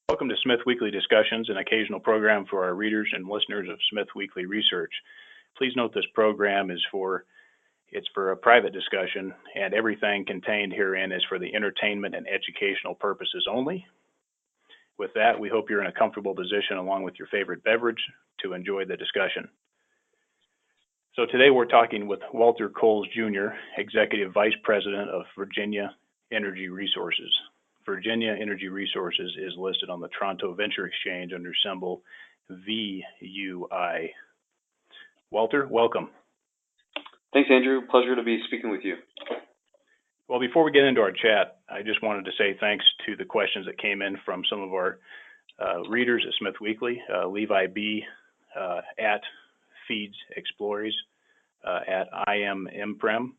Welcome to Smith Weekly Discussions, an occasional program for our readers and listeners of Smith Weekly Research. Please note this program is for a private discussion, and everything contained herein is for the entertainment and educational purposes only. With that, we hope you're in a comfortable position along with your favorite beverage to enjoy the discussion. So today we're talking with Walter Coles Jr., Executive Vice President of Virginia Energy Resources. Virginia Energy Resources is listed on the Toronto Venture Exchange under symbol VUI. Walter, welcome. Thanks, Andrew. Pleasure to be speaking with you. Well, before we get into our chat, I just wanted to say thanks to the questions that came in from some of our readers at Smith Weekly, Levi B. At Feeds Explorers, at IMMPrem,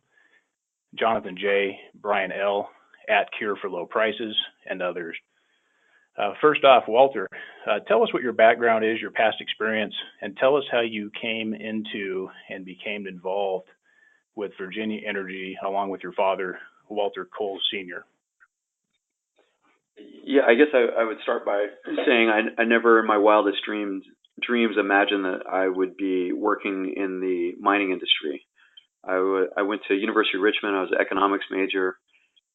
Jonathan J., Brian L., at Cure for Low Prices, and others. First off, Walter, tell us what your background is, your past experience, and tell us how you came into and became involved with Virginia Energy along with your father, Walter Coles Sr. Yeah, I guess I would start by saying I never in my wildest dreams imagined that I would be working in the mining industry. I went to University of Richmond. I was an economics major.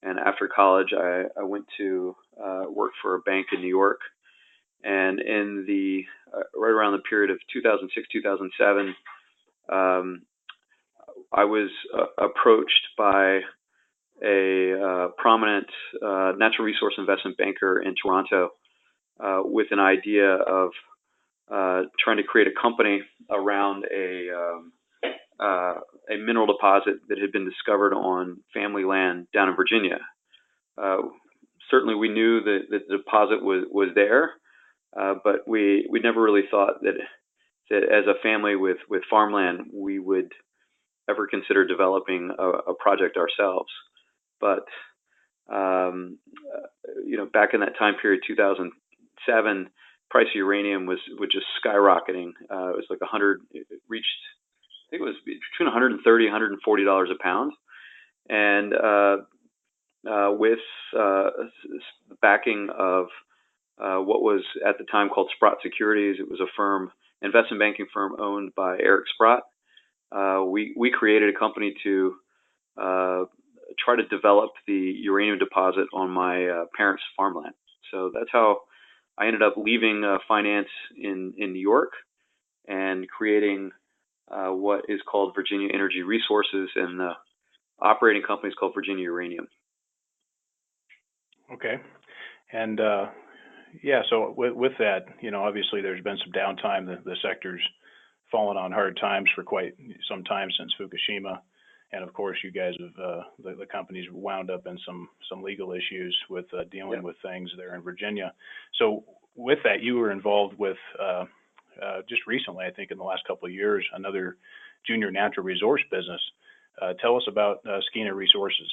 And after college, I went to work for a bank in New York. And in the right around the period of 2006, 2007, I was approached by a prominent natural resource investment banker in Toronto with an idea of trying to create a company around a mineral deposit that had been discovered on family land down in Virginia. Certainly, we knew that the deposit was there, but we never really thought that as a family with farmland, we would ever consider developing a project ourselves. But back in that time period, 2007, price of uranium was just skyrocketing. It was like it reached, I think it was between $130 and $140 a pound. And with the backing of what was at the time called Sprott Securities, it was a investment banking firm owned by Eric Sprott. We created a company to try to develop the uranium deposit on my parents' farmland. So that's how I ended up leaving finance in New York and creating what is called Virginia Energy Resources, and the operating company is called Virginia Uranium. Okay. And so with that, obviously there's been some downtime. The sector's fallen on hard times for quite some time since Fukushima. And of course, you guys have, the company's wound up in some legal issues with dealing with things there in Virginia. So with that, you were involved with, just recently, I think in the last couple of years, another junior natural resource business. Tell us about Skeena Resources.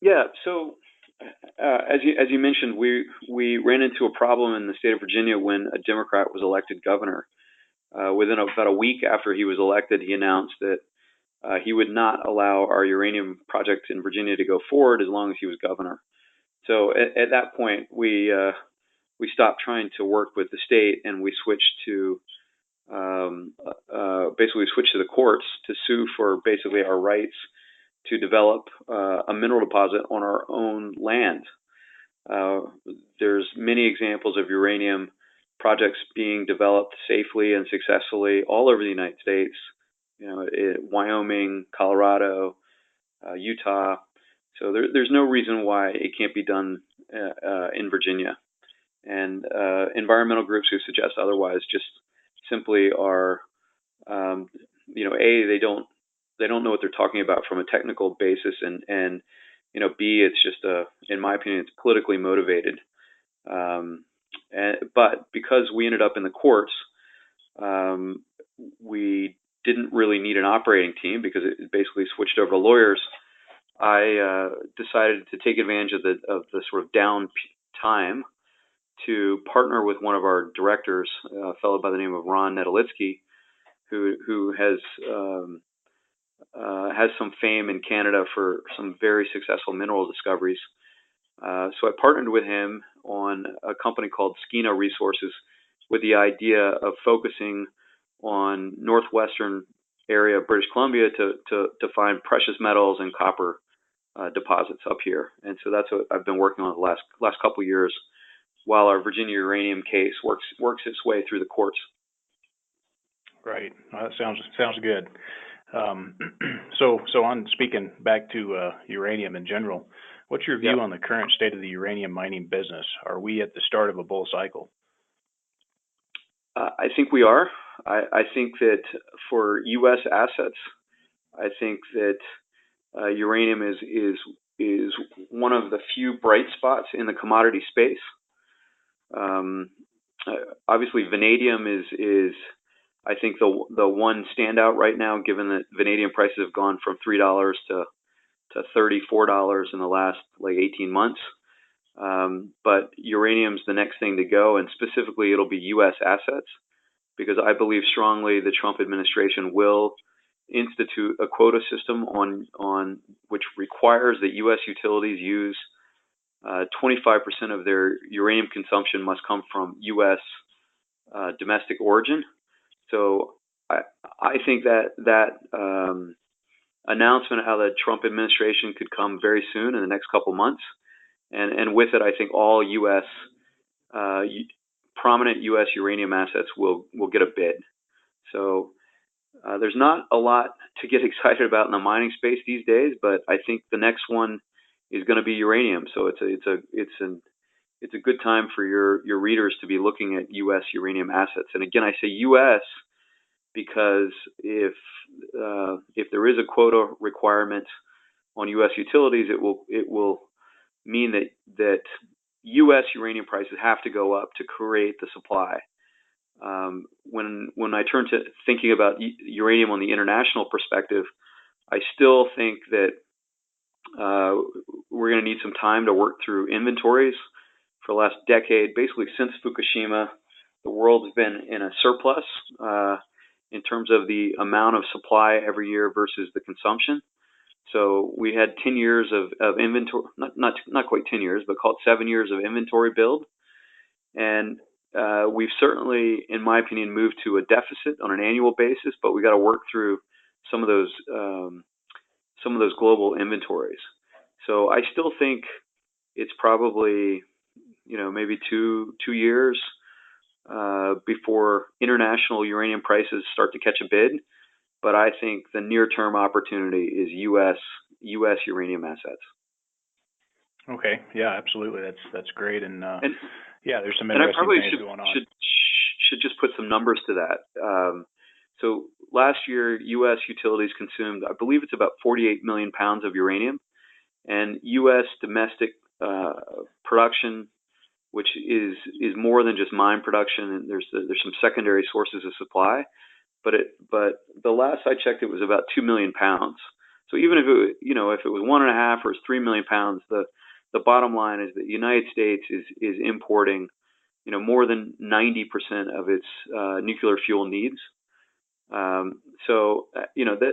Yeah, so as you mentioned, we ran into a problem in the state of Virginia when a Democrat was elected governor. Within about a week after he was elected, he announced that he would not allow our uranium project in Virginia to go forward as long as he was governor. So at that point, we stopped trying to work with the state, and we switched to the courts to sue for basically our rights to develop a mineral deposit on our own land. There's many examples of uranium projects being developed safely and successfully all over the United States. Wyoming, Colorado, Utah. So there's no reason why it can't be done in Virginia. And environmental groups who suggest otherwise just simply are, they don't know what they're talking about from a technical basis, and B, it's just in my opinion, it's politically motivated. But because we ended up in the courts, we didn't really need an operating team because it basically switched over to lawyers. I decided to take advantage of the sort of down time to partner with one of our directors, a fellow by the name of Ron Nedolitsky, who has some fame in Canada for some very successful mineral discoveries. So I partnered with him on a company called Skino Resources with the idea of focusing on northwestern area of British Columbia to find precious metals and copper deposits up here. And so that's what I've been working on the last couple of years while our Virginia uranium case works its way through the courts. Right. That sounds good. So on speaking back to uranium in general, what's your view on the current state of the uranium mining business? Are we at the start of a bull cycle? I think we are. I think that for U.S. assets, I think that uranium is one of the few bright spots in the commodity space. Obviously, vanadium is I think the one standout right now, given that vanadium prices have gone from $3 to $34 in the last 18 months. But uranium's the next thing to go, and specifically it'll be U.S. assets, because I believe strongly the Trump administration will institute a quota system on which requires that U.S. utilities use 25% of their uranium consumption must come from U.S. Domestic origin. So I think that announcement out of the Trump administration could come very soon in the next couple months. And with it, I think all U.S. Prominent U.S. uranium assets will get a bid. So there's not a lot to get excited about in the mining space these days, but I think the next one is going to be uranium. So it's a good time for your readers to be looking at U.S. uranium assets. And again, I say U.S. because if there is a quota requirement on U.S. utilities, it will mean that U.S. uranium prices have to go up to create the supply. When I turn to thinking about uranium on the international perspective, I still think that we're going to need some time to work through inventories. For the last decade, basically since Fukushima, the world's been in a surplus in terms of the amount of supply every year versus the consumption. So we had 10 years of inventory, not quite 10 years, but call it 7 years of inventory build. And we've certainly, in my opinion, moved to a deficit on an annual basis, but we got to work through some of those global inventories. So I still think it's probably, maybe two years before international uranium prices start to catch a bid. But I think the near-term opportunity is U.S. uranium assets. Okay. Yeah, absolutely. That's great. And there's some interesting things going on. Should just put some numbers to that. So last year, U.S. utilities consumed, I believe it's about 48 million pounds of uranium, and U.S. domestic production, which is more than just mine production, and there's some secondary sources of supply. But the last I checked, it was about 2 million pounds. So even if it was 1.5 or 3 million pounds, the bottom line is that the United States is importing, more than 90% of its nuclear fuel needs. So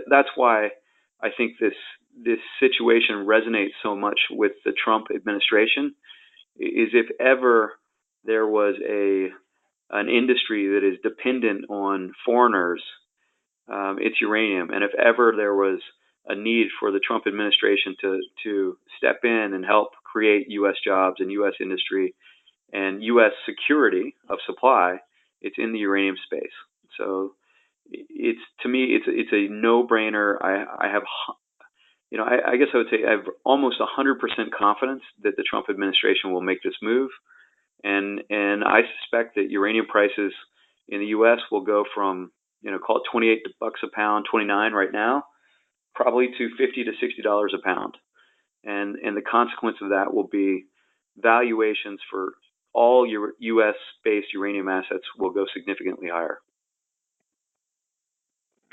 that's why I think this situation resonates so much with the Trump administration. Is if ever there was an industry that is dependent on foreigners, it's uranium. And if ever there was a need for the Trump administration to step in and help create U.S. jobs and U.S. industry and U.S. security of supply, it's in the uranium space. So to me, it's a no-brainer. I guess I would say I have almost 100% confidence that the Trump administration will make this move. And I suspect that uranium prices in the U.S. will go from, call it $28 a pound, 29 right now, probably to $50 to $60 a pound. And the consequence of that will be valuations for all your U.S.-based uranium assets will go significantly higher.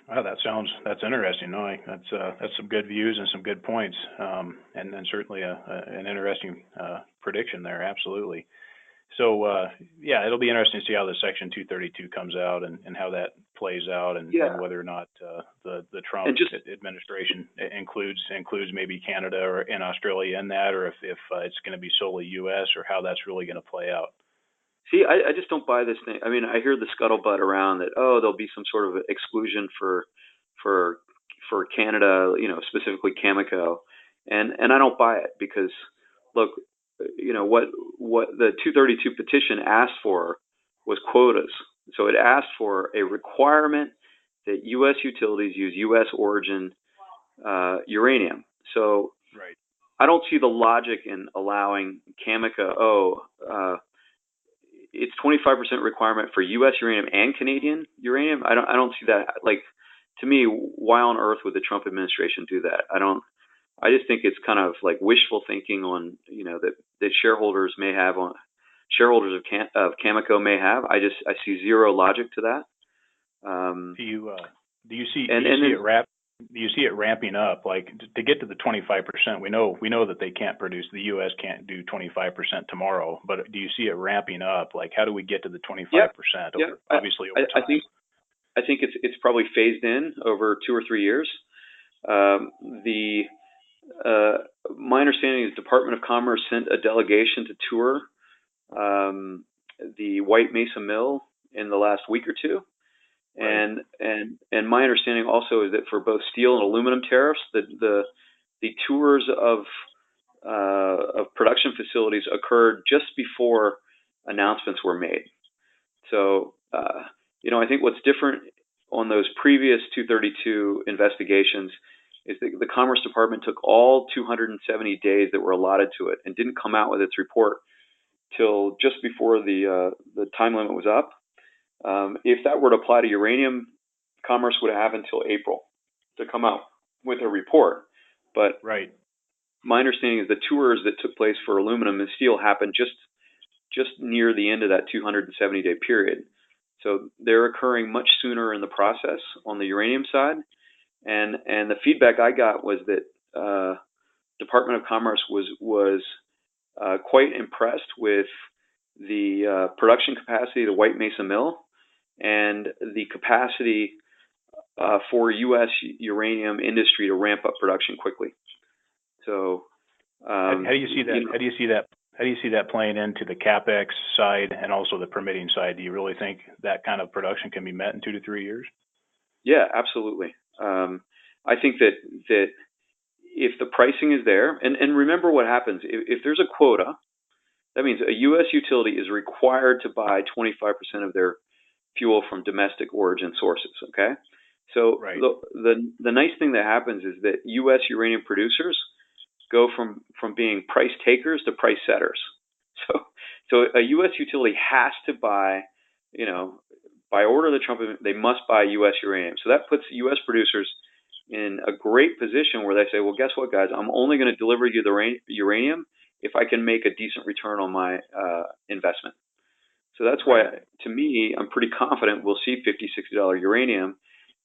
Wow, that's interesting. No, that's some good views and some good points, and then certainly an interesting prediction there. Absolutely. So it'll be interesting to see how the Section 232 comes out and how that plays out, and whether or not the Trump administration includes maybe Canada and Australia in that, or if it's going to be solely U.S., or how that's really going to play out. See, I just don't buy this thing. I mean, I hear the scuttlebutt around that, there'll be some sort of exclusion for Canada, specifically Cameco, and I don't buy it, because look, what the 232 petition asked for was quotas. So it asked for a requirement that U.S. utilities use U.S. origin uranium. So I don't see the logic in allowing Cameco, it's 25% requirement for U.S. uranium and Canadian uranium. I don't see that. Like, to me, why on earth would the Trump administration do that? I just think it's kind of like wishful thinking on, that shareholders may have on shareholders of Cameco may have. I see zero logic to that. Do you see it ramping up? Like, to get to the 25%, we know that they can't produce. The U.S. can't do 25% tomorrow. But do you see it ramping up? Like, how do we get to the 25%? Obviously, over time. I think it's probably phased in over 2 or 3 years. My understanding is the Department of Commerce sent a delegation to tour the White Mesa Mill in the last week or two. And my understanding also is that for both steel and aluminum tariffs, the tours of production facilities occurred just before announcements were made. So I think what's different on those previous 232 investigations is that the Commerce Department took all 270 days that were allotted to it and didn't come out with its report till just before the time limit was up. If that were to apply to uranium, Commerce would have until April to come out with a report. But my understanding is the tours that took place for aluminum and steel happened just near the end of that 270-day period. So they're occurring much sooner in the process on the uranium side. And the feedback I got was that Department of Commerce was quite impressed with the production capacity of the White Mesa Mill and the capacity for U.S. uranium industry to ramp up production quickly. So, how do you see that? How do you see that playing into the CapEx side and also the permitting side? Do you really think that kind of production can be met in 2 to 3 years? Yeah, absolutely. I think that if the pricing is there, and remember what happens if there's a quota, that means a U.S. utility is required to buy 25% of their fuel from domestic origin sources. Okay, so the nice thing that happens is that U.S. uranium producers go from being price takers to price setters. So a U.S. utility has to buy, by order of the Trump, they must buy U.S. uranium. So that puts U.S. producers in a great position where they say, well, guess what, guys? I'm only going to deliver you the uranium if I can make a decent return on my investment. So that's why, to me, I'm pretty confident we'll see $50, $60 uranium.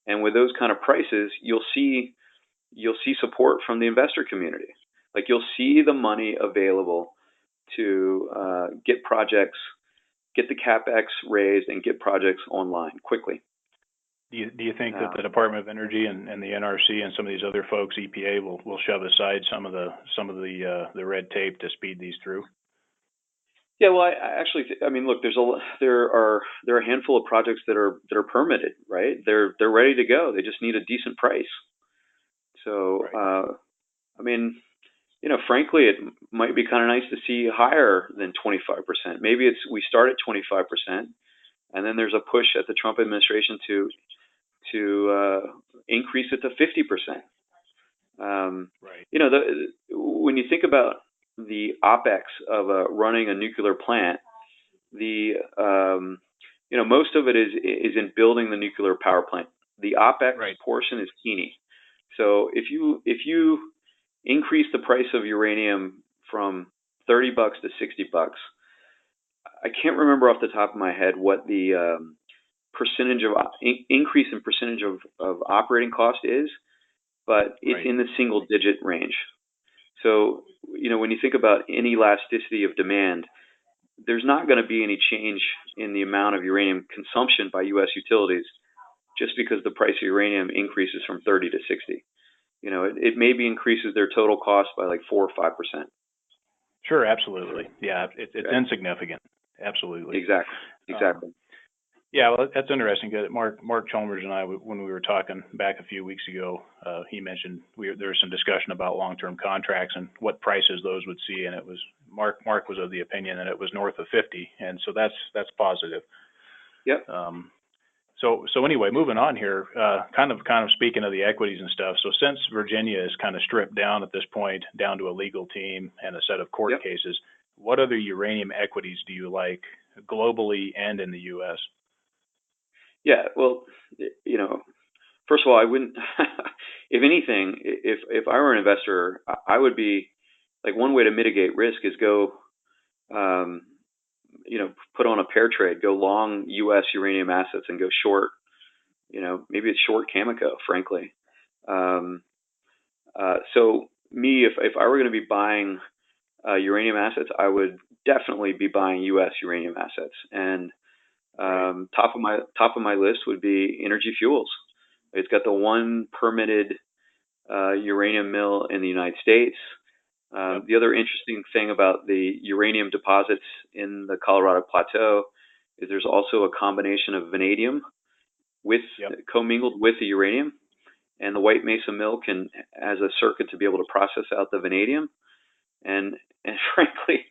And with those kind of prices, you'll see support from the investor community. Like, you'll see the money available to get the CapEx raised and get projects online quickly. Do you think that the Department of Energy and the NRC and some of these other folks, EPA, will shove aside some of the red tape to speed these through? Yeah, well, I actually, look, there are a handful of projects that are permitted, right? They're ready to go. They just need a decent price. So, frankly, it might be kind of nice to see higher than 25%. Maybe we start at 25%, and then there's a push at the Trump administration to increase it to 50%. When you think about the OpEx of running a nuclear plant, most of it is in building the nuclear power plant. The OpEx portion is teeny. So if you increase the price of uranium from $30 to $60, I can't remember off the top of my head what the percentage of increase in percentage of operating cost is, but it's in the single digit range. So, when you think about any elasticity of demand, there's not going to be any change in the amount of uranium consumption by U.S. utilities just because the price of uranium increases from 30 to 60. It maybe increases their total cost by like 4 or 5%. Sure, absolutely. Yeah, it's insignificant. Absolutely. Exactly. Yeah, well, that's interesting. Mark Chalmers and I, when we were talking back a few weeks ago, he mentioned there was some discussion about long-term contracts and what prices those would see, and it was Mark was of the opinion that it was north of 50, and so that's positive. Yep. So anyway, moving on here, kind of speaking of the equities and stuff. So since Virginia is kind of stripped down at this point, down to a legal team and a set of court cases, what other uranium equities do you like globally and in the U.S.? Yeah, well, first of all, I wouldn't. If anything, if I were an investor, I would be like, one way to mitigate risk is go, put on a pair trade, go long U.S. uranium assets and go short. Maybe it's short Cameco, frankly. So me, if I were going to be buying uranium assets, I would definitely be buying U.S. uranium assets. And top of my list would be Energy Fuels. It's got the one permitted uranium mill in the United States. The other interesting thing about the uranium deposits in the Colorado Plateau is there's also a combination of vanadium commingled with the uranium, and the White Mesa mill has a circuit to be able to process out the vanadium. And frankly,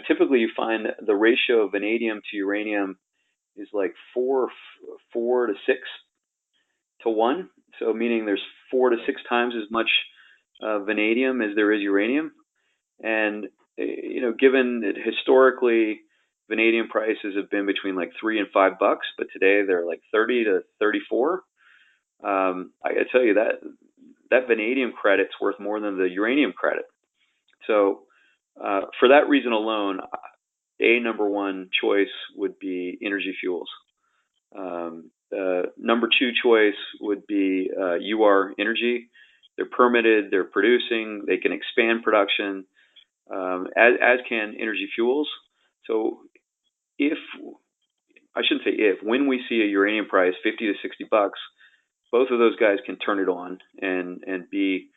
typically you find the ratio of vanadium to uranium is like 4 to 6 to 1. So meaning there's 4 to 6 times as much vanadium as there is uranium. And given that historically vanadium prices have been between like $3 and $5, but today they're like 30 to 34. I gotta tell you that vanadium credit's worth more than the uranium credit. So for that reason alone, number one choice would be Energy Fuels. Number two choice would be UR Energy. They're permitted, they're producing, they can expand production, as can Energy Fuels. So when we see a uranium price $50 to $60, both of those guys can turn it on and be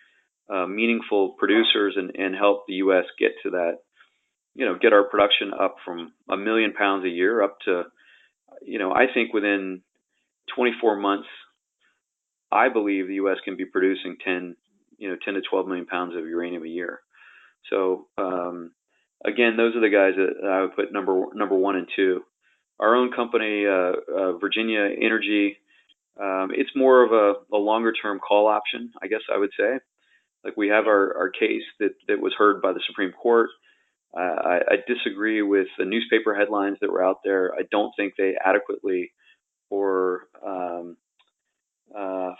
meaningful producers and help the U.S. get to that, get our production up from 1 million pounds a year up to, I think within 24 months, I believe the U.S. can be producing 10 to 12 million pounds of uranium a year. So again, those are the guys that I would put number 1 and 2. Our own company, Virginia Energy, it's more of a longer term call option, I guess I would say. Like, we have our case that was heard by the Supreme Court. I disagree with the newspaper headlines that were out there. I don't think they adequately or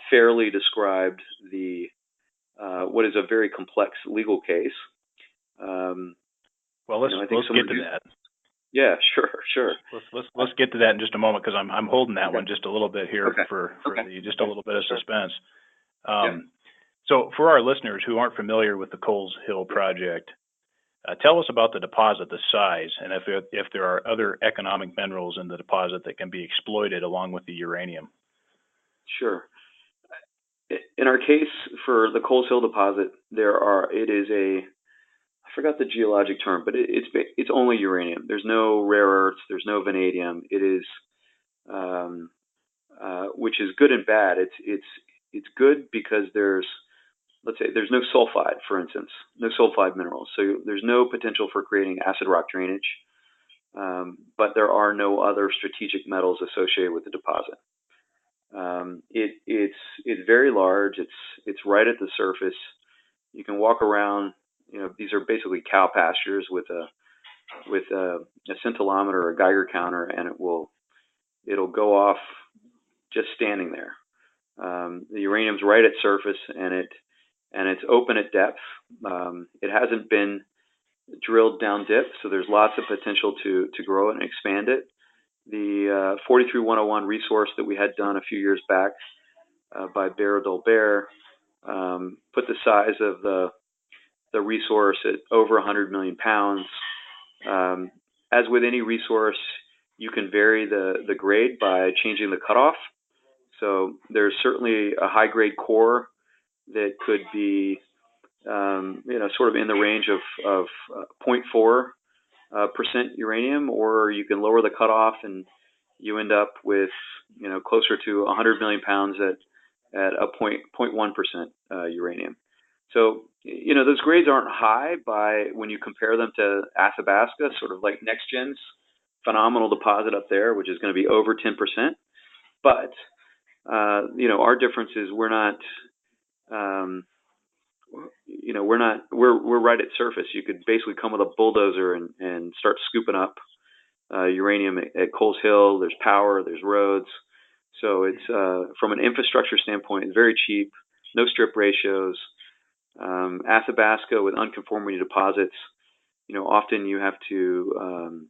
fairly described what is a very complex legal case. Well, let's get to that. Yeah, sure. Let's get to that in just a moment, because I'm holding that one just a little bit here for just a little bit of suspense. So for our listeners who aren't familiar with the Coles Hill project, tell us about the deposit, the size, and if there are other economic minerals in the deposit that can be exploited along with the uranium. Sure. In our case for the Coles Hill deposit, I forgot the geologic term, but it's only uranium. There's no rare earths. There's no vanadium. It is, which is good and bad. It's good because there's no sulfide, for instance, no sulfide minerals. So there's no potential for creating acid rock drainage, but there are no other strategic metals associated with the deposit. It's very large. It's right at the surface. You can walk around. These are basically cow pastures with a scintillometer or a Geiger counter, and it'll go off just standing there. The uranium's right at surface, and it's open at depth. It hasn't been drilled down dip, so there's lots of potential to grow it and expand it. The 43101 resource that we had done a few years back by Barrow Dolbear put the size of the resource at over 100 million pounds. As with any resource, you can vary the grade by changing the cutoff. So there's certainly a high-grade core that could be, sort of in the range of 0.4% uranium, or you can lower the cutoff and you end up with, closer to 100 million pounds at a 0.1% uranium. So, those grades aren't high when you compare them to Athabasca, sort of like NextGen's phenomenal deposit up there, which is going to be over 10%. But, our difference is we're right at surface. You could basically come with a bulldozer and start scooping up uranium at Coles Hill. There's power, there's roads. So it's, from an infrastructure standpoint, it's very cheap, no strip ratios. Athabasca with unconformity deposits, often you have to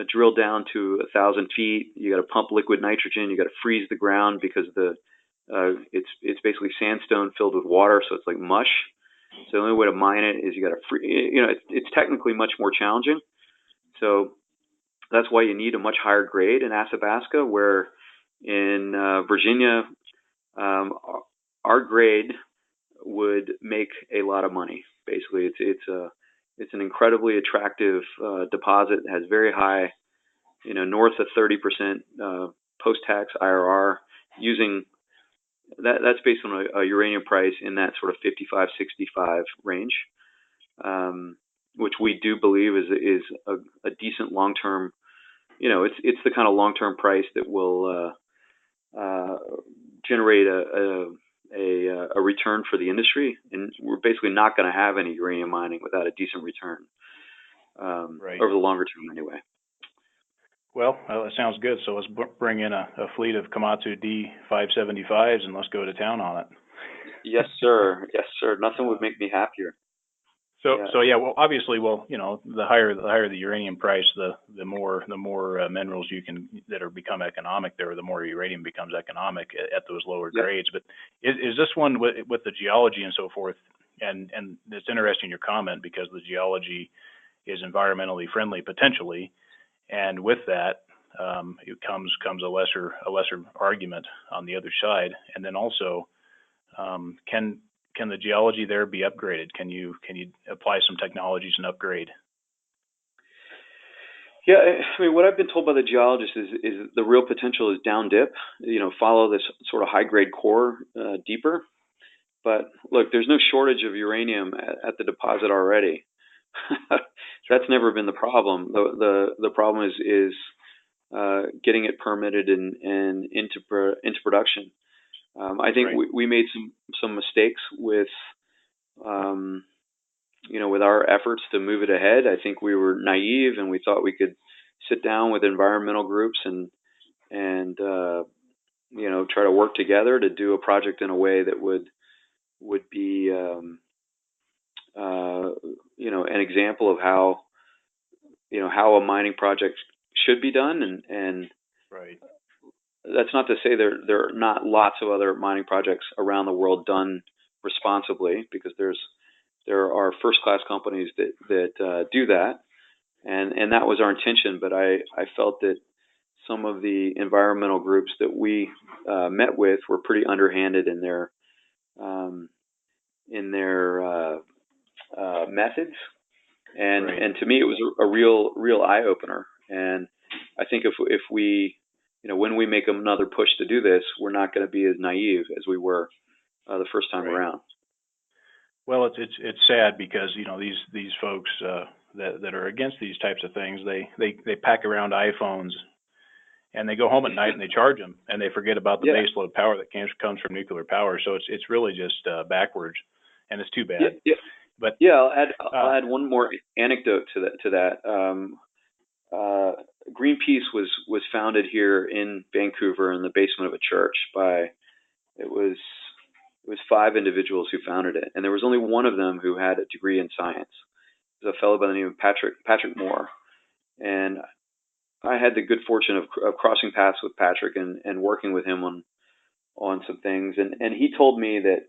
drill down to 1,000 feet. You got to pump liquid nitrogen. You got to freeze the ground because it's basically sandstone filled with water, so it's like mush. So the only way to mine it is you got to it's technically much more challenging. So that's why you need a much higher grade in Athabasca, where in Virginia, our grade would make a lot of money. Basically, it's an incredibly attractive deposit. It has very high, north of 30% post-tax IRR. Using that's based on a uranium price in that sort of 55, 65 range, which we do believe is a decent long-term. It's the kind of long-term price that will generate a return for the industry, and we're basically not going to have any uranium mining without a decent return over the longer term anyway. Well, that sounds good. So let's bring in a fleet of Komatsu D575s and let's go to town on it. Yes, sir. Yes, sir. Nothing would make me happier. So well, obviously, the higher the uranium price, the more minerals that are become economic there, the more uranium becomes economic at those lower grades. But is this one with the geology and so forth? And it's interesting your comment, because the geology is environmentally friendly potentially, and with that it comes a lesser argument on the other side. And then also, can the geology there be upgraded? Can you apply some technologies and upgrade? Yeah, I mean, what I've been told by the geologists is the real potential is down dip. Follow this sort of high grade core deeper. But look, there's no shortage of uranium at the deposit already. That's never been the problem. The problem is getting it permitted and into production. I think we made some mistakes with with our efforts to move it ahead. I think we were naive, and we thought we could sit down with environmental groups and try to work together to do a project in a way that would be an example of how a mining project should be done, and that's not to say there are not lots of other mining projects around the world done responsibly, because there are first-class companies that do that, and that was our intention. But I felt that some of the environmental groups that we met with were pretty underhanded in their methods, and to me it was a real eye opener. And I think if we when we make another push to do this, we're not going to be as naive as we were the first time around. Well, it's sad, because these folks that are against these types of things, they pack around iPhones, and they go home at night and they charge them, and they forget about the baseload power that comes from nuclear power. So it's really just backwards, and it's too bad. But I'll add one more anecdote to that. Greenpeace was founded here in Vancouver in the basement of a church it was 5 individuals who founded it, and there was only one of them who had a degree in science. It was a fellow by the name of Patrick Moore, and I had the good fortune of crossing paths with Patrick and working with him on some things, and he told me that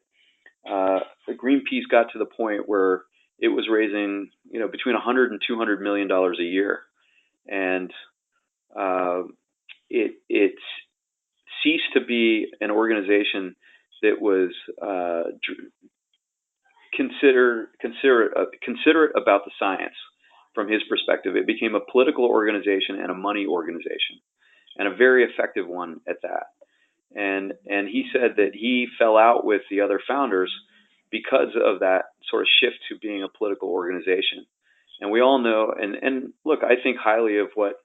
Greenpeace got to the point where it was raising between $100 and $200 million a year, and it ceased to be an organization that was considerate about the science from his perspective. It became a political organization and a money organization, and a very effective one at that. And he said that he fell out with the other founders because of that sort of shift to being a political organization. And we all know, and look, I think highly of what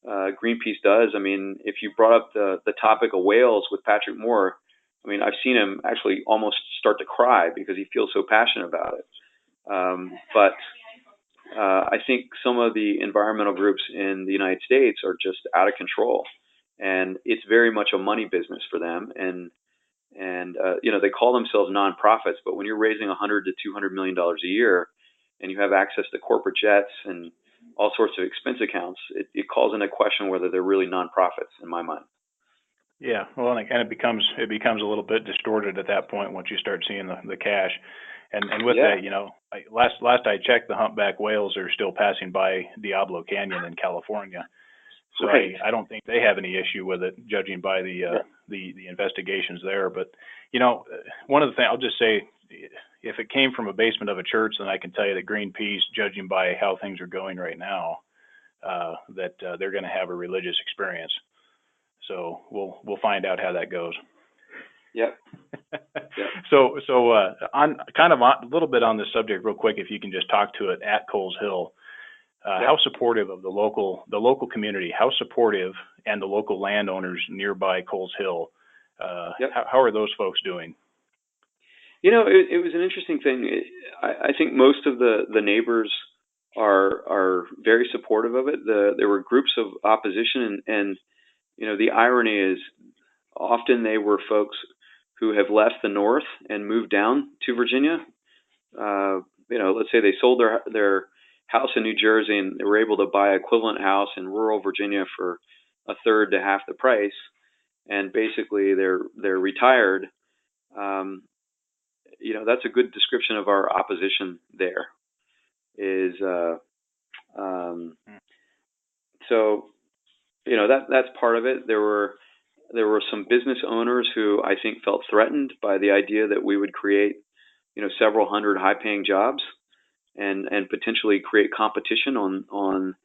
Greenpeace does. I mean, if you brought up the topic of whales with Patrick Moore, I mean, I've seen him actually almost start to cry because he feels so passionate about it. But I think some of the environmental groups in the United States are just out of control, and it's very much a money business for them. And you know, they call themselves nonprofits, but when you're raising $100 to $200 million a year, and you have access to corporate jets and all sorts of expense accounts, it calls into question whether they're really nonprofits, in my mind. Yeah, well, and it becomes a little bit distorted at that point once you start seeing the cash, and with that, you know, last I checked, the humpback whales are still passing by Diablo Canyon in California, so right. I don't think they have any issue with it, judging by the investigations there. But you know, one of the things I'll just say, if it came from a basement of a church, then I can tell you that Greenpeace, judging by how things are going right now, that they're going to have a religious experience. So we'll find out how that goes. Yep. So on kind of a little bit on this subject, real quick, if you can just talk to it at Coles Hill, how supportive of the local community, how supportive, and the local landowners nearby Coles Hill, how are those folks doing? You know, it was an interesting thing. I think most of the neighbors are very supportive of it. There were groups of opposition, and you know, the irony is often they were folks who have left the north and moved down to Virginia. You know, let's say they sold their house in New Jersey and they were able to buy an equivalent house in rural Virginia for a third to half the price, and basically they're retired. You know, that's a good description of our opposition there. So, you know, that's part of it. There were some business owners who I think felt threatened by the idea that we would create, you know, several hundred high-paying jobs and potentially create competition on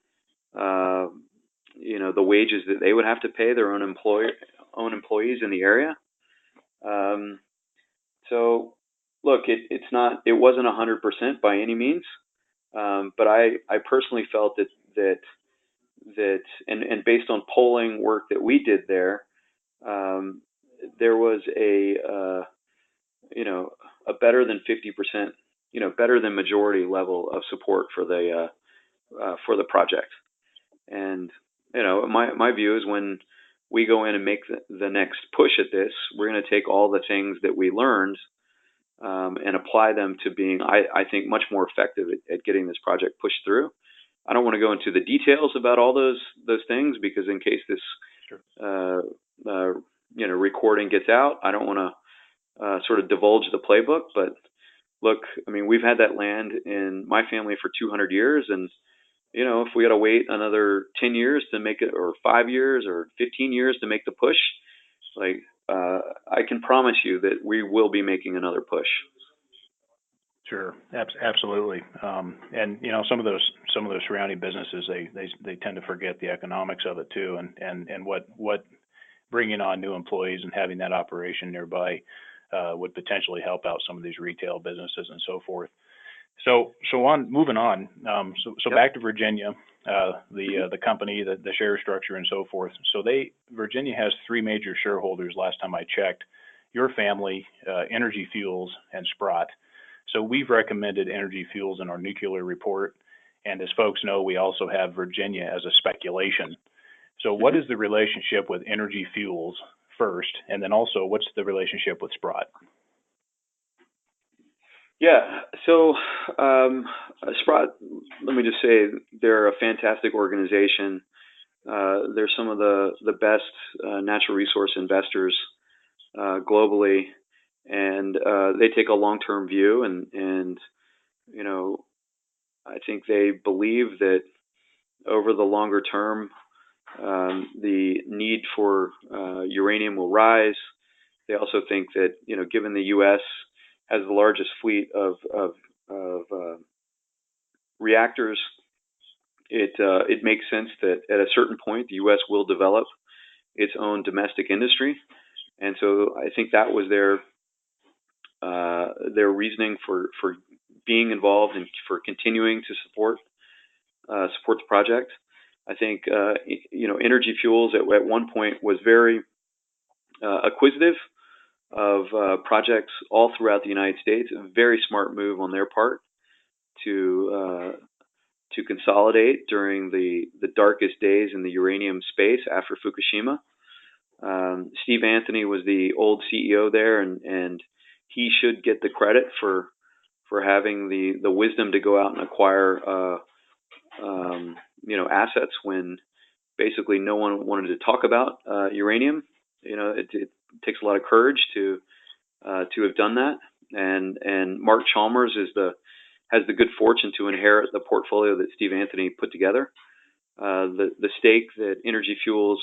you know, the wages that they would have to pay their own employees in the area. So, look, it wasn't 100% by any means, but I personally felt that and based on polling work that we did there was you know, a better than 50%, you know, better than majority level of support for the project. And you know, my view is when we go in and make the next push at this, we're going to take all the things that we learned and apply them to being, I think, much more effective at getting this project pushed through. I don't want to go into the details about all those things, because in case this you know, recording gets out, I don't want to sort of divulge the playbook. But look, I mean, we've had that land in my family for 200 years, and you know, if we got to wait another 10 years to make it, or 5 years, or 15 years to make the push, like I can promise you that we will be making another push. Sure, absolutely. And you know, some of those surrounding businesses, they tend to forget the economics of it too, and what bringing on new employees and having that operation nearby would potentially help out some of these retail businesses and so forth. So moving on. So back to Virginia, the company, the share structure and so forth. So Virginia has 3 major shareholders last time I checked: your family, Energy Fuels, and Sprott. So we've recommended Energy Fuels in our nuclear report, and as folks know, we also have Virginia as a speculation. So what is the relationship with Energy Fuels first, and then also what's the relationship with Sprott? Yeah, so Sprott, let me just say, they're a fantastic organization. They're some of the best natural resource investors globally, and they take a long-term view, and you know, I think they believe that over the longer term, the need for uranium will rise. They also think that, given the U.S. has the largest fleet of reactors, it makes sense that at a certain point the U.S. will develop its own domestic industry, and so I think that was their reasoning for being involved and for continuing to support the project. I think Energy Fuels at one point was very acquisitive of projects all throughout the United States. A very smart move on their part to consolidate during the darkest days in the uranium space after Fukushima. Steve Anthony was the old CEO there, and he should get the credit for having the wisdom to go out and acquire assets when basically no one wanted to talk about uranium. It takes a lot of courage to have done that. And Mark Chalmers has the good fortune to inherit the portfolio that Steve Anthony put together. The stake that Energy Fuels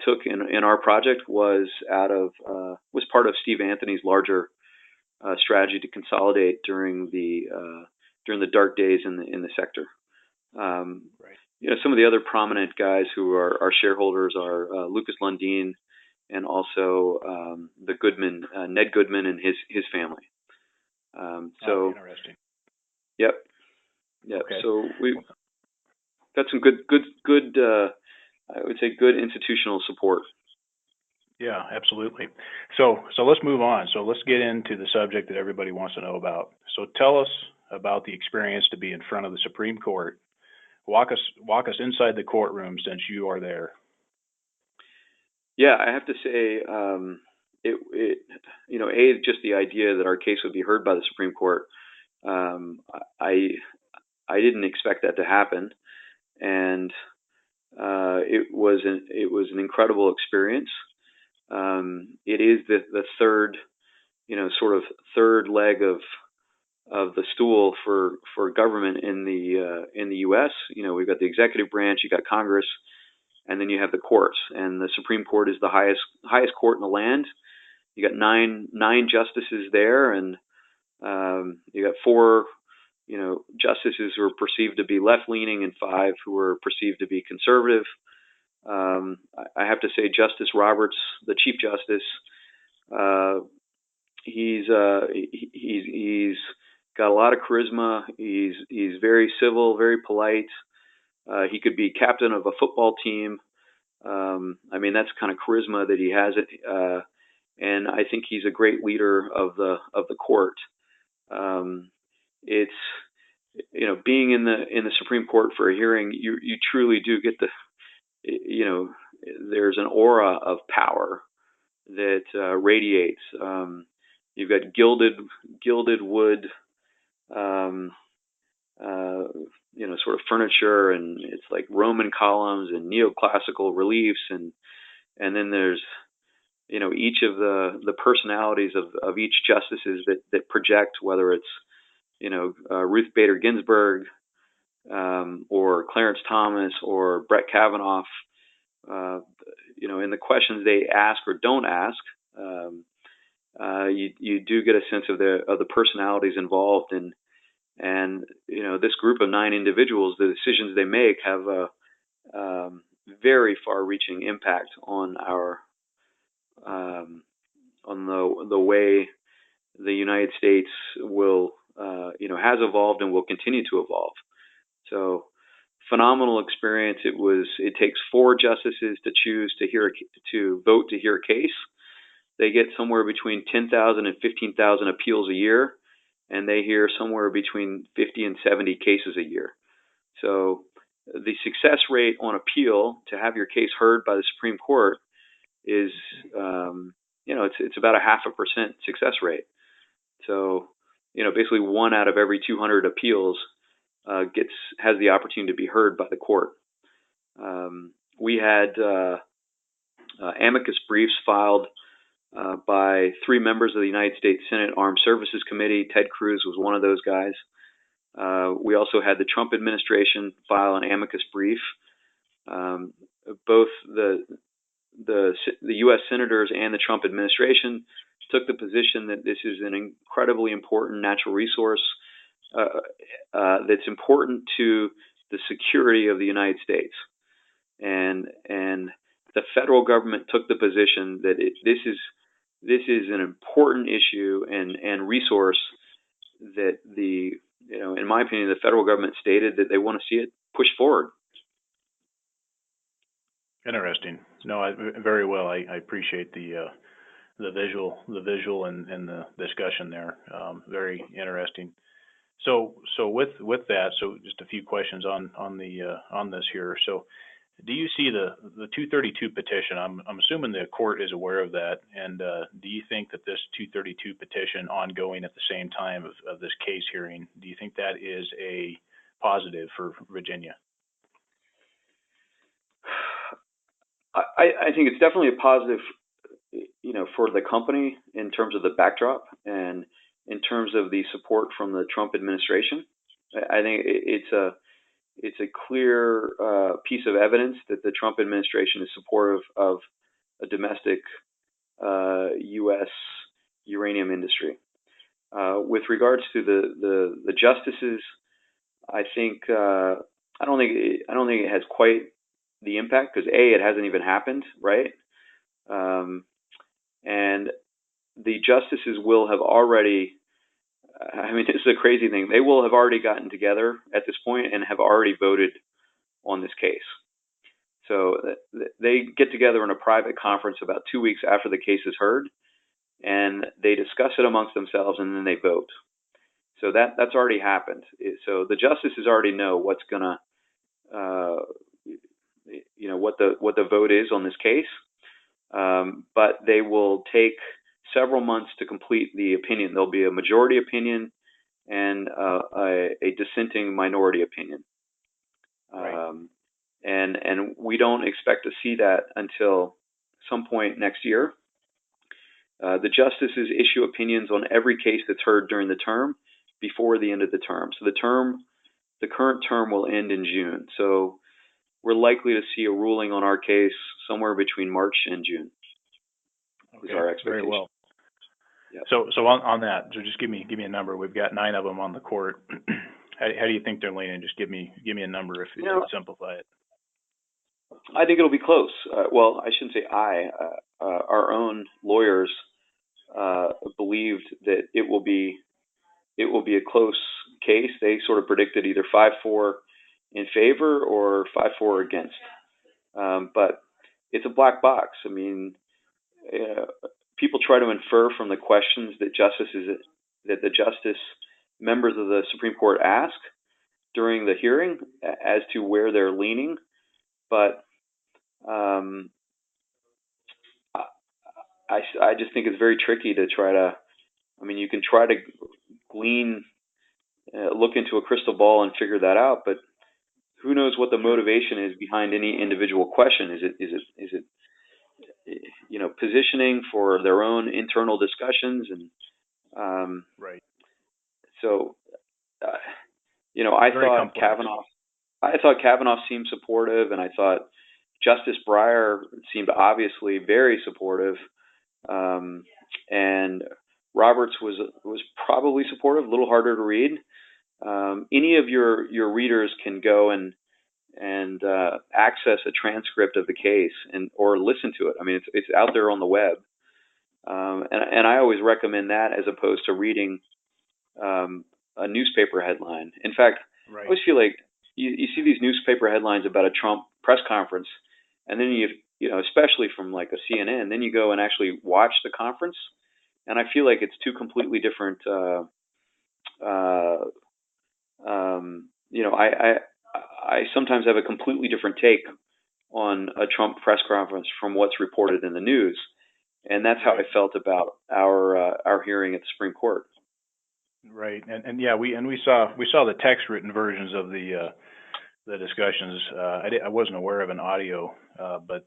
took in our project was part of Steve Anthony's larger strategy to consolidate during the dark days in the sector. Right. Some of the other prominent guys who are shareholders are Lucas Lundin and also the Goodman, Ned Goodman and his family. Interesting. Yep. Okay. So we've got some good I would say good institutional support. Yeah, absolutely. So let's move on. So let's get into the subject that everybody wants to know about. So tell us about the experience to be in front of the Supreme Court. Walk us inside the courtroom since you are there. Yeah, I have to say, just the idea that our case would be heard by the Supreme Court. I didn't expect that to happen, and it was an incredible experience. It is the third, sort of third leg of the stool for government in the U.S. We've got the executive branch, you got Congress, and then you have the courts. And the Supreme Court is the highest court in the land. You got nine justices there, and you got 4, justices who are perceived to be left-leaning and 5 who are perceived to be conservative. I have to say, Justice Roberts, the Chief Justice, he's got a lot of charisma. He's very civil, very polite. He could be captain of a football team. That's kind of charisma that he has. And I think he's a great leader of the court. It's being in the Supreme Court for a hearing, you truly do get there's an aura of power that radiates. You've got gilded wood, sort of furniture, and it's like Roman columns and neoclassical reliefs, and then there's each of the personalities of each justices that project, whether it's Ruth Bader Ginsburg or Clarence Thomas or Brett Kavanaugh. In the questions they ask or don't ask, you do get a sense of the personalities involved, and this group of 9 individuals, the decisions they make have a very far-reaching impact on the way the United States will has evolved and will continue to evolve. So, phenomenal experience. It takes 4 justices to choose to vote to hear a case. They get somewhere between 10,000 and 15,000 appeals a year, and they hear somewhere between 50 and 70 cases a year. So the success rate on appeal to have your case heard by the Supreme Court is, it's about a 0.5% success rate. So, basically 1 out of every 200 appeals has the opportunity to be heard by the court. We had amicus briefs filed by 3 members of the United States Senate Armed Services Committee. Ted Cruz was one of those guys. We also had the Trump administration file an amicus brief. both the U.S. senators and the Trump administration took the position that this is an incredibly important natural resource that's important to the security of the United States, and the federal government took the position that this is an important issue and resource that in my opinion, the federal government stated that they want to see it pushed forward. Interesting. No, very well. I appreciate the visual and the discussion there. Very interesting. So with that, so just a few questions on this here. So, do you see the 232 petition? I'm assuming the court is aware of that, and do you think that this 232 petition ongoing at the same time of this case hearing, do you think that is a positive for Virginia? I think it's definitely a positive, for the company in terms of the backdrop and in terms of the support from the Trump administration. I think it's a clear piece of evidence that the Trump administration is supportive of a domestic U.S. uranium industry. With regards to the justices, I don't think it has quite the impact because it hasn't even happened, right? And the justices will have already. This is a crazy thing. They will have already gotten together at this point and have already voted on this case. So they get together in a private conference about 2 weeks after the case is heard, and they discuss it amongst themselves, and then they vote. So that's already happened. So the justices already know what's gonna, what the vote is on this case, but they will take several months to complete the opinion. There'll be a majority opinion and a dissenting minority opinion. Right. And we don't expect to see that until some point next year. The justices issue opinions on every case that's heard during the term before the end of the term. So the current term will end in June. So we're likely to see a ruling on our case somewhere between March and June. Okay. Is our expectation. Very well. Yep. So on that, so just give me a number. We've got 9 of them on the court. How do you think they're leaning? Just give me a number if you simplify it. I think it'll be close. Well, I shouldn't say our own lawyers believed that it will be a close case. They sort of predicted either 5-4 in favor or 5-4 against. But it's a black box. I mean, people try to infer from the questions that the justice members of the Supreme Court ask during the hearing as to where they're leaning. But I just think it's very tricky to try to. I mean, you can try to look into a crystal ball and figure that out, but who knows what the motivation is behind any individual question? Is it positioning for their own internal discussions and right. So I thought Kavanaugh seemed supportive, and I thought Justice Breyer seemed obviously very supportive, and Roberts was probably supportive, a little harder to read. Any of your readers can go and access a transcript of the case or listen to it. I mean, it's out there on the web, and I always recommend that as opposed to reading a newspaper headline. In fact, I always feel like you see these newspaper headlines about a Trump press conference, and then especially from like a CNN, then you go and actually watch the conference, and I feel like it's two completely different. I sometimes have a completely different take on a Trump press conference from what's reported in the news, and that's how I felt about our hearing at the Supreme Court. Right, and yeah, we saw the text written versions of the discussions. I wasn't aware of an audio, but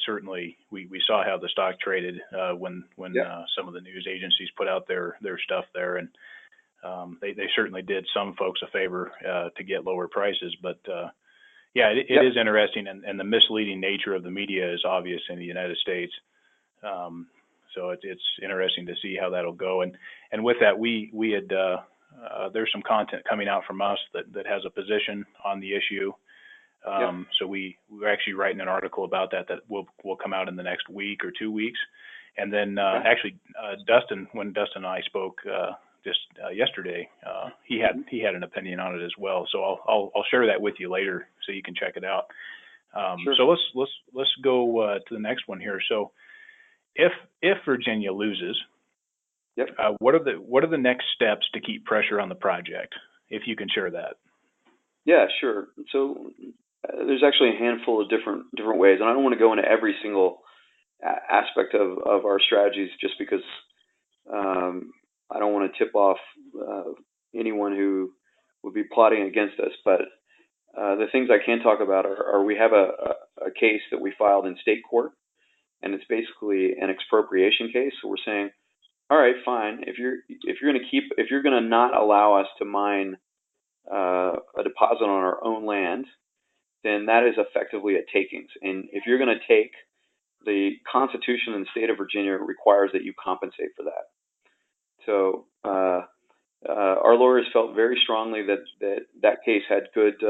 certainly we saw how the stock traded when some of the news agencies put out their stuff there, and they certainly did some folks a favor to get lower prices. But Yeah, it Yep. is interesting, and the misleading nature of the media is obvious in the United States. So it's interesting to see how that'll go. And with that, we had there's some content coming out from us that has a position on the issue. Yep. So we're actually writing an article about that will come out in the next week or 2 weeks. And then Dustin, when Dustin and I spoke just yesterday, he had an opinion on it as well. So I'll share that with you later so you can check it out. Sure. So let's go to the next one here. So if Virginia loses, yep. What are the next steps to keep pressure on the project, if you can share that? Yeah, sure. So there's actually a handful of different ways, and I don't want to go into every single aspect of our strategies just because I don't want to tip off anyone who would be plotting against us. But the things I can talk about are we have a case that we filed in state court, and it's basically an expropriation case. So we're saying, all right, fine. If you're going to not allow us to mine a deposit on our own land, then that is effectively a takings. And if you're going to take, the Constitution in the state of Virginia requires that you compensate for that. So our lawyers felt very strongly that case had good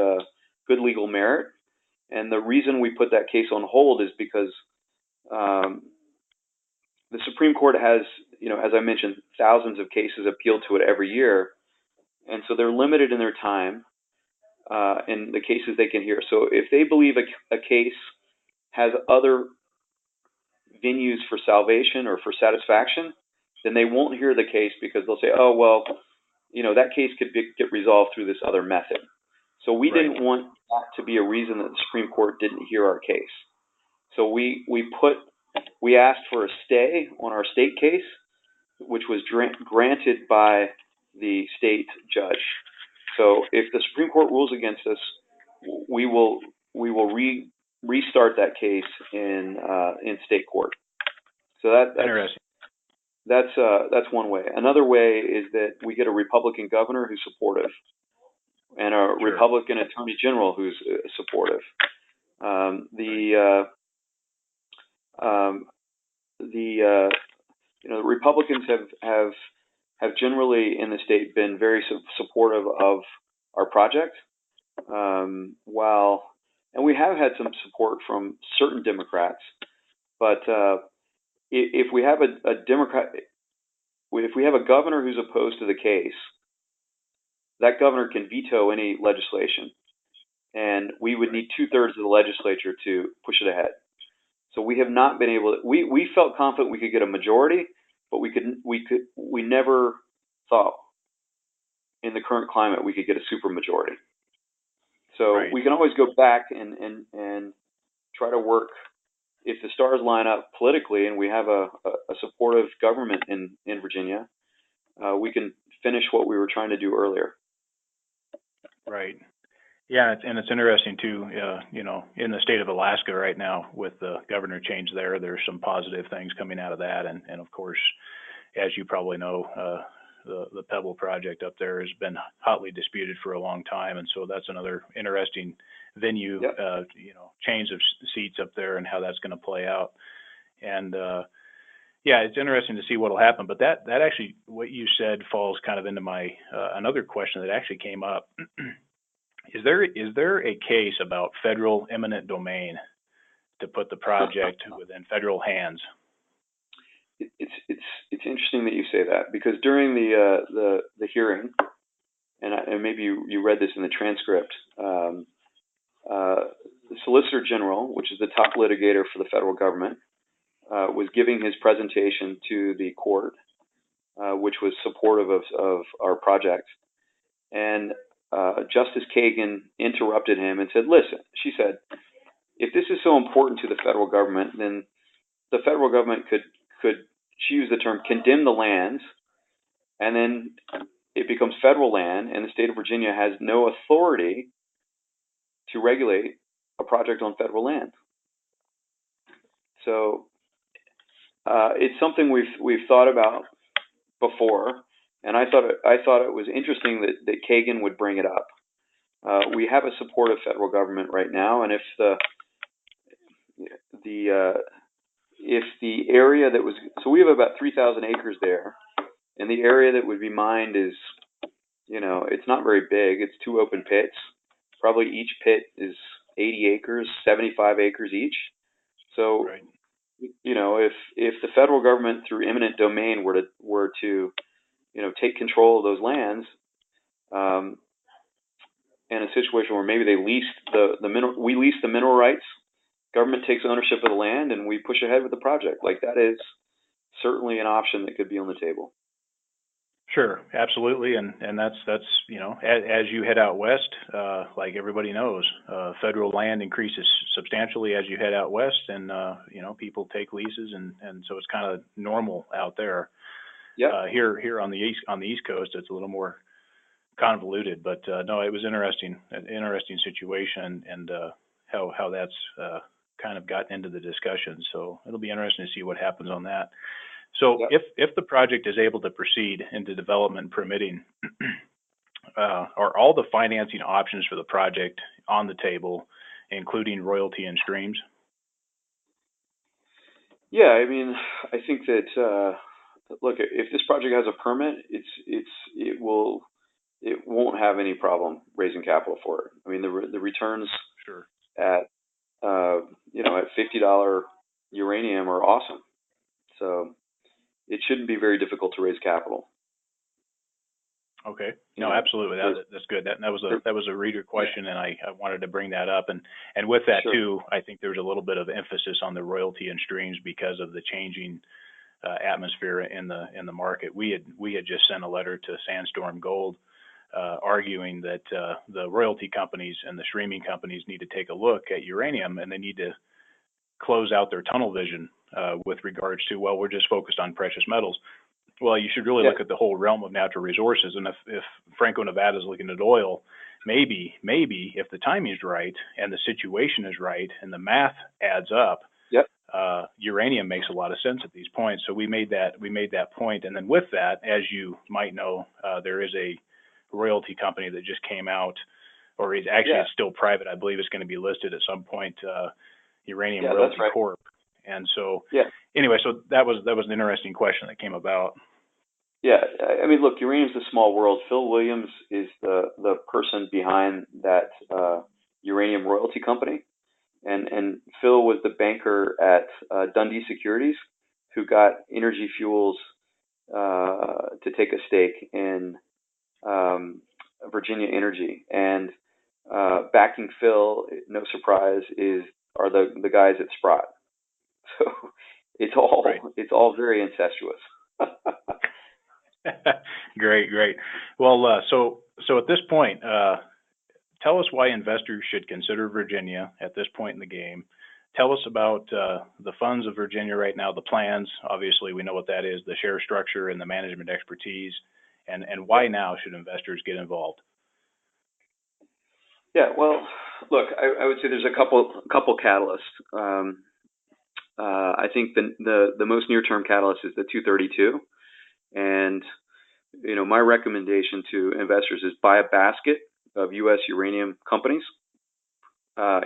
legal merit. And the reason we put that case on hold is because the Supreme Court has, as I mentioned, thousands of cases appealed to it every year. And so they're limited in their time in the cases they can hear. So if they believe a case has other venues for salvation or for satisfaction, then they won't hear the case because they'll say, oh, well, that case could get resolved through this other method. So we didn't want that to be a reason that the Supreme Court didn't hear our case. So we asked for a stay on our state case, which was granted by the state judge. So if the Supreme Court rules against us, we will restart that case in state court. So that's one way. Another way is that we get a Republican governor who's supportive, and a Republican attorney general who's supportive. The Republicans have generally in the state been very supportive of our project, and we have had some support from certain Democrats, but if we have if we have a governor who's opposed to the case, that governor can veto any legislation, and we would need 2/3 of the legislature to push it ahead. So we have not been able to. We felt confident we could get a majority, but we never thought in the current climate we could get a supermajority. So we can always go back and try to work. If the stars line up politically and we have a supportive government in Virginia, we can finish what we were trying to do earlier. Right. Yeah, and it's interesting too. In the state of Alaska right now, with the governor change there's some positive things coming out of that, and of course, as you probably know, the Pebble project up there has been hotly disputed for a long time, and so that's another interesting venue. Yep. Change of seats up there and how that's going to play out, and it's interesting to see what will happen. But that actually, what you said falls kind of into my another question that actually came up. Is there a case about federal eminent domain to put the project within federal hands? It's interesting that you say that, because during the hearing, and maybe you read this in the transcript, the Solicitor General, which is the top litigator for the federal government, was giving his presentation to the court, which was supportive of our project, and Justice Kagan interrupted him and said, listen, she said, if this is so important to the federal government, then the federal government could, she used the term, condemn the lands, and then it becomes federal land, and the state of Virginia has no authority to regulate a project on federal land. So it's something we've thought about before, and I thought it was interesting that Kagan would bring it up. We have a supportive federal government right now, and if the area that was, so we have about 3,000 acres there, and the area that would be mined is, it's not very big. It's 2 open pits. Probably each pit is 80 acres, 75 acres each. So, Right. If the federal government through eminent domain were to take control of those lands, in a situation where maybe they leased we lease the mineral rights, government takes ownership of the land, and we push ahead with the project. Like, that is certainly an option that could be on the table. Sure, absolutely, and that's as you head out west, like everybody knows, federal land increases substantially as you head out west, and people take leases, and so it's kind of normal out there. Yeah. Here on the East Coast, it's a little more convoluted, but no, it was an interesting situation, and how that's kind of gotten into the discussion. So it'll be interesting to see what happens on that. So if the project is able to proceed into development and permitting, are all the financing options for the project on the table, including royalty and streams? Yeah, I mean, I think that look, if this project has a permit, it won't have any problem raising capital for it. I mean, the returns Sure. at at $50 uranium are awesome. So it shouldn't be very difficult to raise capital. Okay. No, absolutely. That's good. That was a reader question, and I wanted to bring that up. And with that Sure. too, I think there's a little bit of emphasis on the royalty and streams because of the changing atmosphere in the market. We had just sent a letter to Sandstorm Gold arguing that the royalty companies and the streaming companies need to take a look at uranium, and they need to close out their tunnel vision with regards to, well, we're just focused on precious metals. Well, you should really look at the whole realm of natural resources. And if Franco-Nevada is looking at oil, maybe if the timing is right and the situation is right and the math adds up, uranium makes a lot of sense at these points. So we made that point. And then with that, as you might know, there is a royalty company that just came out, or it's still private. I believe it's going to be listed at some point, Uranium Royalty Corp. And so anyway, so that was an interesting question that came about. Yeah, I mean, look, uranium's a small world. Phil Williams is the person behind that uranium royalty company, and Phil was the banker at Dundee Securities, who got Energy Fuels to take a stake in Virginia Energy, and backing Phil, no surprise, are the guys at Sprott. So it's all very incestuous. Great. Well, so at this point, tell us why investors should consider Virginia at this point in the game. Tell us about the funds of Virginia right now, the plans. Obviously, we know what that is, the share structure and the management expertise, and why now should investors get involved? Yeah, well, look, I would say there's a couple catalysts. I think the most near-term catalyst is the 232, and my recommendation to investors is buy a basket of U.S. uranium companies,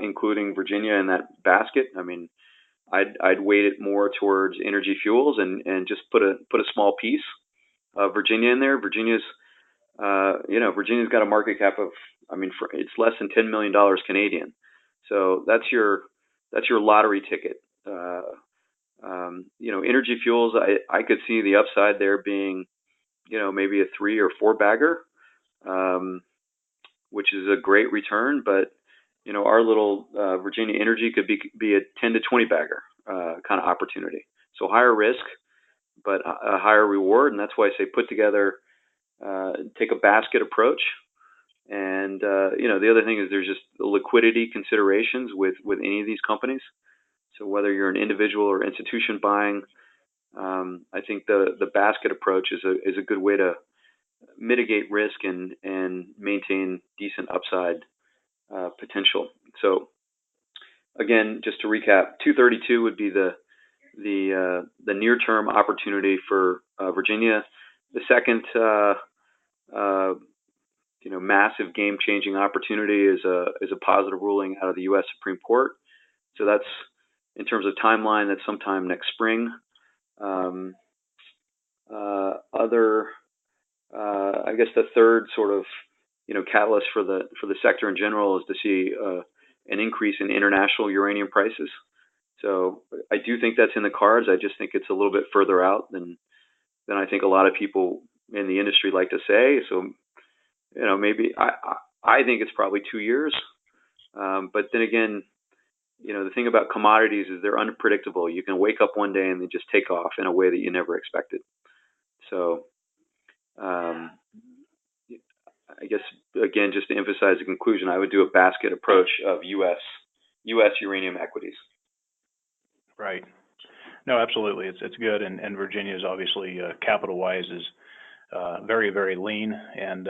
including Virginia in that basket. I mean, I'd weight it more towards Energy Fuels and just put a small piece of Virginia in there. Virginia's got a market cap of, it's less than $10 million Canadian. So that's your lottery ticket. Energy Fuels, I could see the upside there being, maybe a 3 or 4 bagger, which is a great return. But, our little Virginia Energy could be a 10 to 20 bagger kind of opportunity. So higher risk, but a higher reward. And that's why I say put together, take a basket approach. And, the other thing is there's just liquidity considerations with any of these companies. So whether you're an individual or institution buying, I think the basket approach is a good way to mitigate risk and maintain decent upside potential. So again, just to recap, 232 would be the near-term opportunity for Virginia. The second massive game-changing opportunity is a positive ruling out of the U.S. Supreme Court. So that's, in terms of timeline, that's sometime next spring. I guess the third sort of catalyst for the sector in general is to see an increase in international uranium prices. So I do think that's in the cards. I just think it's a little bit further out than I think a lot of people in the industry like to say. So maybe I think it's probably 2 years. But then again, the thing about commodities is they're unpredictable. You can wake up one day and they just take off in a way that you never expected. So I guess, again, just to emphasize the conclusion, I would do a basket approach of U.S. uranium equities. Right. No, absolutely. It's good. And Virginia is obviously, capital-wise, is very, very lean. And,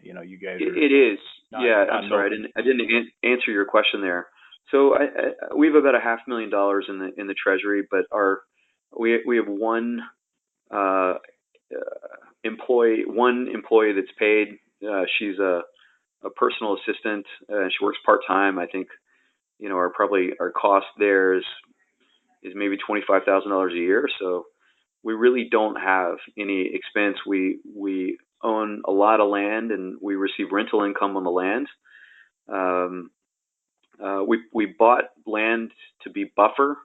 you guys are... It is. I'm sorry. I didn't answer your question there. So we have about $500,000 in the Treasury, but we have one employee that's paid. She's a personal assistant. She works part-time. I think, our cost there is maybe $25,000 a year. So we really don't have any expense. We own a lot of land and we receive rental income on the land. We bought land to be buffer,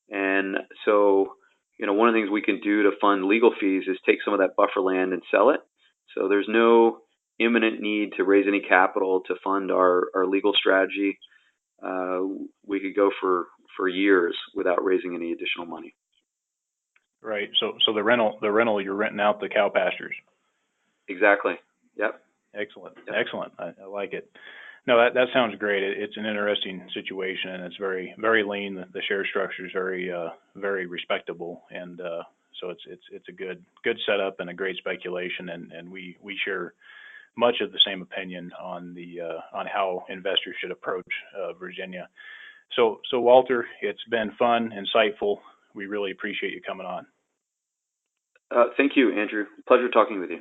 and so one of the things we can do to fund legal fees is take some of that buffer land and sell it. So there's no imminent need to raise any capital to fund our legal strategy. We could go for years without raising any additional money. Right. So the rental, you're renting out the cow pastures. Exactly. Yep. Excellent. Yep. Excellent. I like it. No, that sounds great. It's an interesting situation, and it's very, very lean. The share structure is very, very respectable, and so it's a good setup and a great speculation. And we share much of the same opinion on how investors should approach Virginia. So Walter, it's been fun, insightful. We really appreciate you coming on. Thank you, Andrew. Pleasure talking with you.